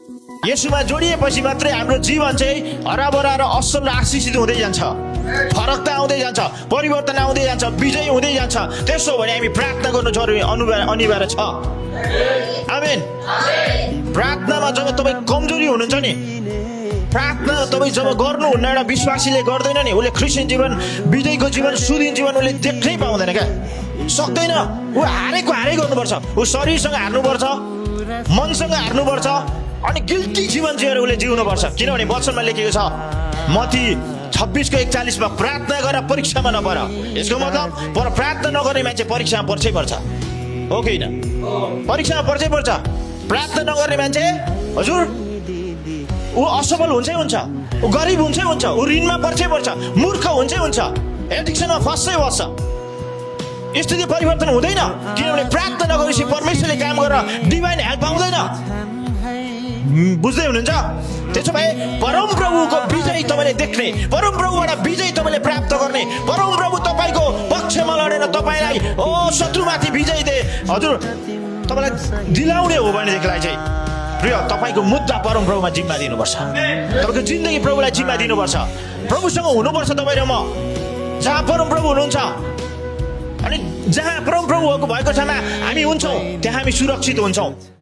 यसुमा जोडिएपछि मात्रै हाम्रो जीवन चाहिँ हराभरा र असल र आशिषित हुँदै जान्छ, फरकता आउँदै जान्छ, परिवर्तन आउँदै जान्छ, विजय हुँदै जान्छ। त्यसो भने हामी प्रार्थना गर्नु जरुरी अनिवार्य छ। आमेन। प्रार्थनामा जब तपाईँ कमजोरी हुनुहुन्छ नि, प्रार्थना तपाईँ जब गर्नुहुन्न, एउटा विश्वासीले गर्दैन नि, उसले क्रिस्चियन जीवन, विजयको जीवन, सुदिन जीवन उसले देख्नै पाउँदैन क्या, सक्दैन। ऊ हारेको हारै गर्नुपर्छ, ऊ शरीरसँग हार्नुपर्छ, मनसँग हार्नुपर्छ, अनि गिल्टी जीवन जिएर उसले जिउनुपर्छ। किनभने वचनमा लेखेको छ मत्ती 26:41 मा प्रार्थना गर परीक्षामा नपर। यसको मतलब प्रार्थना नगर्ने मान्छे परीक्षामा पर्छै पर्छ, हो कि होइन? परीक्षामा पर्छै पर्छ। प्रार्थना नगर्ने मान्छे हजुर ऊ असफल हुन्छै हुन्छ, ऊ गरिब हुन्छै हुन्छ, ऊ ऋणमा पर्छै पर्छ, मूर्ख हुन्छै हुन्छ, एडिक्सनमा फस्छै फस्छ। स्थिति परिवर्तन हुँदैन, किनभने प्रार्थना नगरेपछि परमेश्वरले काम गरेर डिभाइन हेल्प आउँदैन। बुझ्दै हुनुहुन्छ? त्यसो भए परमप्रभुको विजय तपाईँले देख्ने, परमप्रभुबाट विजय तपाईँले प्राप्त गर्ने, परमप्रभु तपाईँको पक्षमा लडेर तपाईँलाई शत्रुमाथि विजय दे हजुर तपाईँलाई दिलाउने हो भनेदेखिलाई चाहिँ प्रिय तपाईँको मुद्दा परमप्रभुमा जिम्मा दिनुपर्छ, तपाईँको जिन्दगी प्रभुलाई जिम्मा दिनुपर्छ। प्रभुसँग हुनुपर्छ तपाईँ र म, जहाँ परमप्रभु हुनुहुन्छ। अनि जहाँ परमप्रभु भएको ठाउँमा हामी हुन्छौँ त्यहाँ हामी सुरक्षित हुन्छौँ।